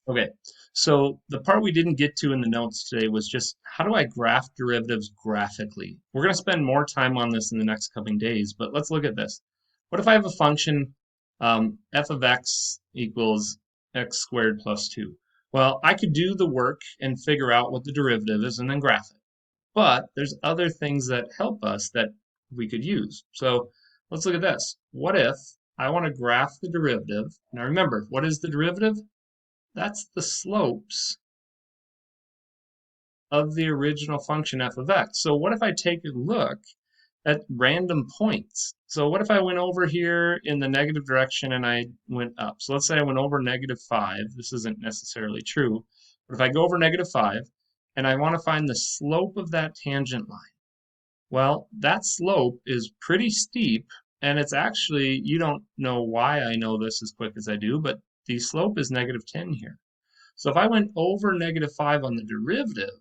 Okay, so the part we didn't get to in the notes today was just how do I graph derivatives graphically? We're going to spend more time on this in the next coming days, but let's look at this. What if I have a function f of x equals x squared plus 2? Well, I could do the work and figure out what the derivative is and then graph it. But there's other things that help us that we could use. So let's look at this. What if I want to graph the derivative? Now remember, what is the derivative? That's the slopes of the original function f of x. So what if I take a look at random points? So what if I went over here in the negative direction and I went up? So let's say I went over -5. This isn't necessarily true. But if I go over -5 and I want to find the slope of that tangent line, well, that slope is pretty steep. And it's actually, you don't know why I know this as quick as I do, but the slope is -10 here. So if I went over -5 on the derivative,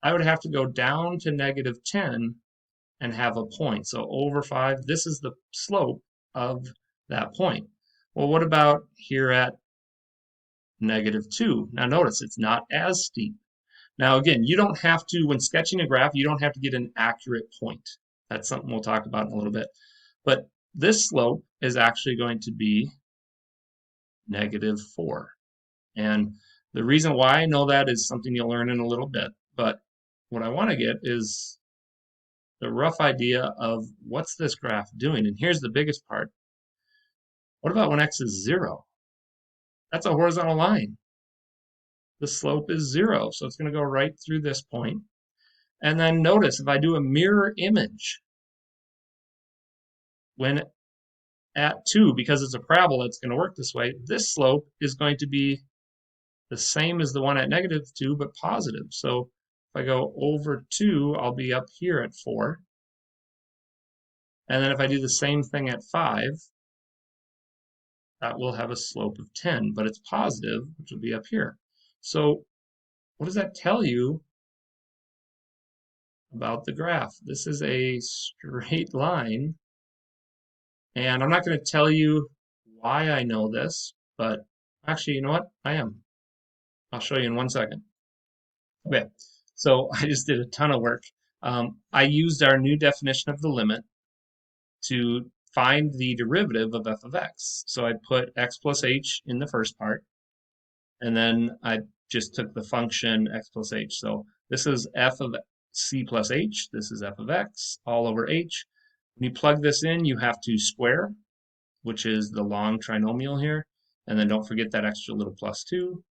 I would have to go down to -10 and have a point. So over 5, this is the slope of that point. Well, what about here at -2? Now notice it's not as steep. Now again, you don't have to, when sketching a graph, you don't have to get an accurate point. That's something we'll talk about in a little bit. But this slope is actually going to be -4. And the reason why I know that is something you'll learn in a little bit. But what I want to get is the rough idea of what's this graph doing. And here's the biggest part. What about when x is 0? That's a horizontal line. The slope is 0, so it's going to go right through this point. And then notice if I do a mirror image, when at 2, because it's a parabola, it's going to work this way. This slope is going to be the same as the one at -2, but positive. So if I go over 2, I'll be up here at 4. And then if I do the same thing at 5, that will have a slope of 10, but it's positive, which will be up here. So what does that tell you about the graph? This is a straight line, and I'm not going to tell you why I know this, but actually, you know what? I am. I'll show you in 1 second. Okay, so I just did a ton of work. I used our new definition of the limit to find the derivative of f of x. So I put x plus h in the first part, and then I just took the function x plus h. So this is f of c plus h. This is f of x all over h. When you plug this in, you have to square, which is the long trinomial here. And then don't forget that extra little plus 2.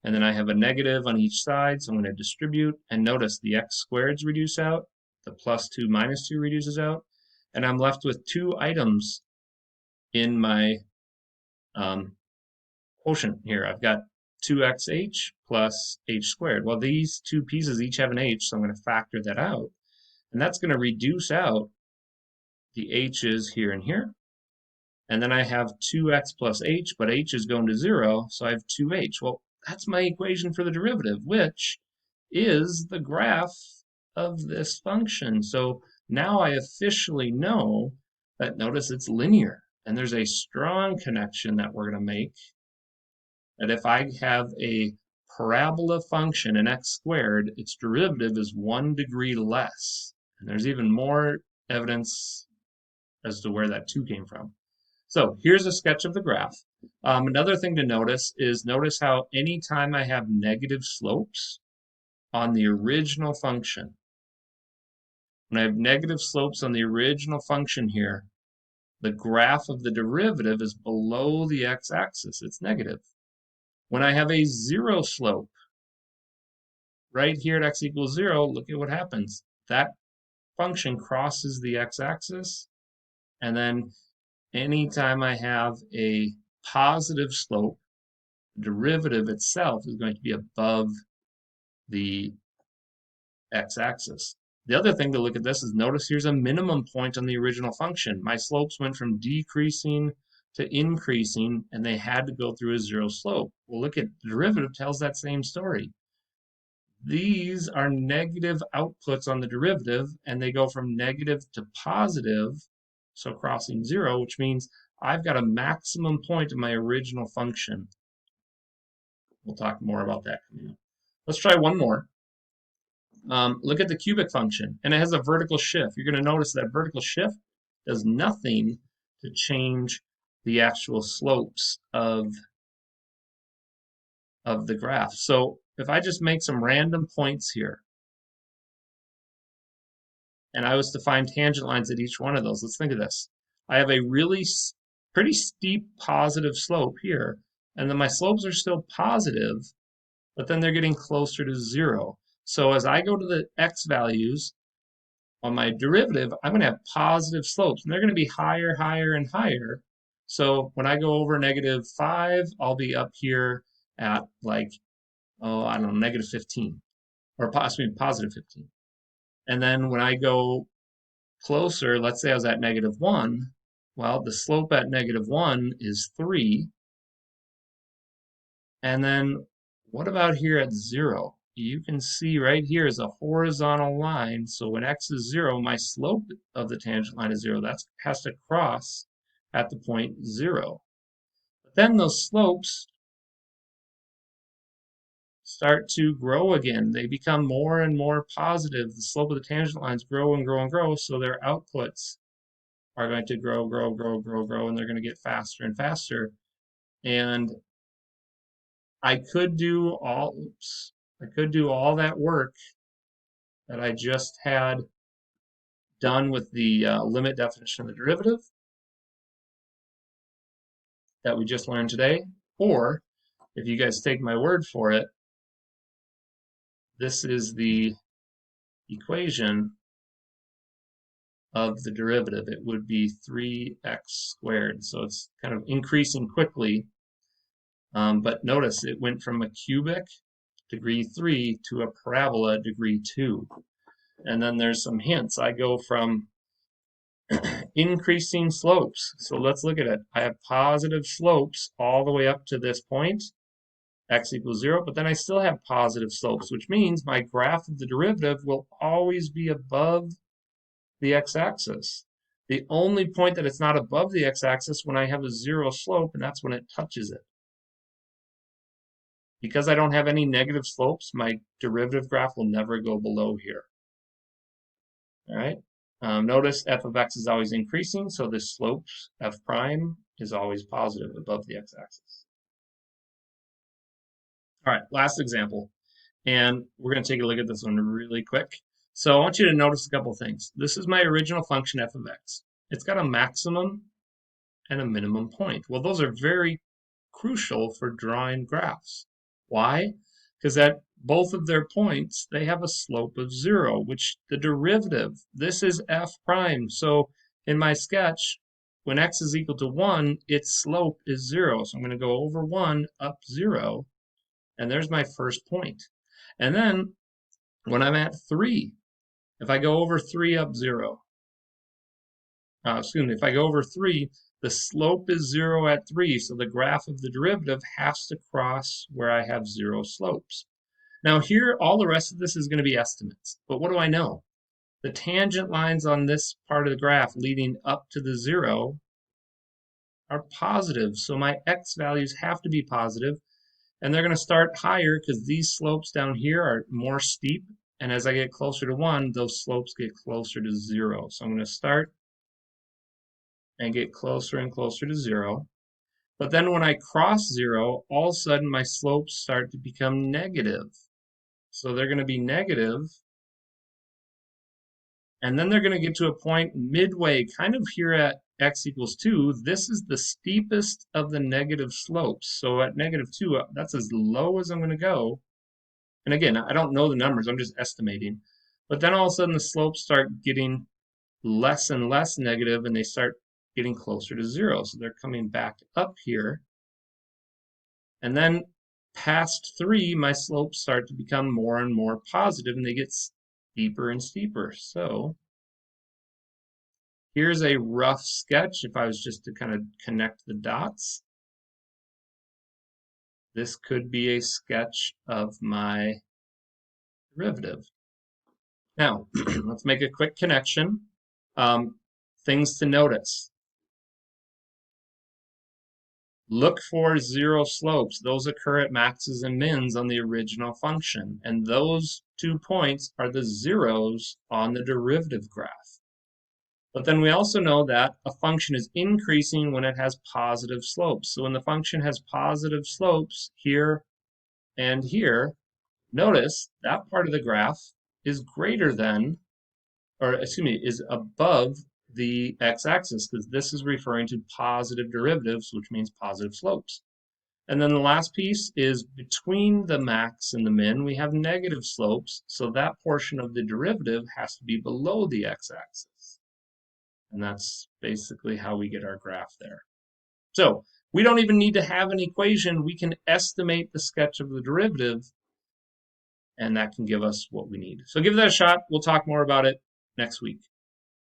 And then I have a negative on each side, so I'm going to distribute. And notice the x squareds reduce out. The plus 2 minus 2 reduces out. And I'm left with 2 items in my quotient here. I've got 2xh plus h squared. Well, these two pieces each have an h, so I'm going to factor that out. And that's going to reduce out the h's here and here. And then I have 2x plus h, but h is going to 0, so I have 2h. Well, that's my equation for the derivative, which is the graph of this function. So now I officially know that, notice it's linear. And there's a strong connection that we're going to make that if I have a parabola function in x squared, its derivative is 1 degree less. And there's even more evidence as to where that 2 came from. So here's a sketch of the graph. Another thing to notice is notice how anytime I have negative slopes on the original function, when I have negative slopes on the original function here, the graph of the derivative is below the x-axis. It's negative. When I have a 0 slope, right here at x equals 0, look at what happens. That function crosses the x-axis, and then anytime I have a positive slope, the derivative itself is going to be above the x-axis. The other thing to look at this is notice here's a minimum point on the original function. My slopes went from decreasing to increasing, and they had to go through a 0 slope. Well, look at the derivative tells that same story. These are negative outputs on the derivative, and they go from negative to positive, so crossing 0, which means I've got a maximum point in my original function. We'll talk more about that coming up. Let's try one more. Look at the cubic function, and it has a vertical shift. You're going to notice that vertical shift does nothing to change the actual slopes of the graph. So if I just make some random points here, and I was to find tangent lines at each one of those, let's think of this. I have a really pretty steep positive slope here, and then my slopes are still positive, but then they're getting closer to 0. So as I go to the x values on my derivative, I'm going to have positive slopes, and they're going to be higher, higher, and higher. So when I go over -5, I'll be up here at like, oh, I don't know, -15, or possibly +15. And then when I go closer, let's say I was at -1, well, the slope at -1 is 3. And then what about here at 0? You can see right here is a horizontal line. So when x is 0, my slope of the tangent line is 0. That has to cross at the point 0. But then those slopes start to grow again. They become more and more positive. The slope of the tangent lines grow and grow and grow, so their outputs are going to grow, grow, grow, grow, grow, and they're going to get faster and faster. And I could do all that work that I just had done with the limit definition of the derivative that we just learned today, or if you guys take my word for it, this is the equation of the derivative. It would be 3x squared. So it's kind of increasing quickly, but notice it went from a cubic degree 3 to a parabola degree 2. And then there's some hints. I go from increasing slopes. So let's look at it. I have positive slopes all the way up to this point, x equals 0, but then I still have positive slopes, which means my graph of the derivative will always be above the x-axis. The only point that it's not above the x-axis when I have a 0 slope, and that's when it touches it. Because I don't have any negative slopes, my derivative graph will never go below here. All right. Notice f of x is always increasing, so the slope f prime is always positive above the x-axis. All right, last example. And we're going to take a look at this one really quick. So I want you to notice a couple things. This is my original function f of x. It's got a maximum and a minimum point. Well, those are very crucial for drawing graphs. Why? Because at both of their points, they have a slope of 0, which the derivative, this is f prime. So in my sketch, when x is equal to 1, its slope is 0. So I'm going to go over 1, up 0, and there's my first point. And then when I'm at 3, if I go over 3, up 0, if I go over 3, the slope is 0 at 3, so the graph of the derivative has to cross where I have 0 slopes. Now here, all the rest of this is going to be estimates. But what do I know? The tangent lines on this part of the graph leading up to the 0 are positive, so my x values have to be positive, and they're going to start higher because these slopes down here are more steep, and as I get closer to 1, those slopes get closer to 0. So I'm going to start and get closer and closer to 0. But then when I cross 0, all of a sudden my slopes start to become negative. So they're going to be negative, and then they're going to get to a point midway, kind of here at x equals 2. This is the steepest of the negative slopes. So at -2, that's as low as I'm going to go. And again, I don't know the numbers, I'm just estimating. But then all of a sudden the slopes start getting less and less negative, and they start getting closer to 0. So they're coming back up here. And then past 3, my slopes start to become more and more positive, and they get steeper and steeper. So here's a rough sketch if I was just to kind of connect the dots. This could be a sketch of my derivative. Now, let's make a quick connection. Things to notice. Look for zero slopes. Those occur at maxes and mins on the original function. And those 2 points are the zeros on the derivative graph. But then we also know that a function is increasing when it has positive slopes. So when the function has positive slopes here and here, notice that part of the graph is greater than, or excuse me, is above the x-axis, because this is referring to positive derivatives, which means positive slopes. And then the last piece is between the max and the min, we have negative slopes, so that portion of the derivative has to be below the x-axis. And that's basically how we get our graph there. So we don't even need to have an equation. We can estimate the sketch of the derivative, and that can give us what we need. So give that a shot. We'll talk more about it next week.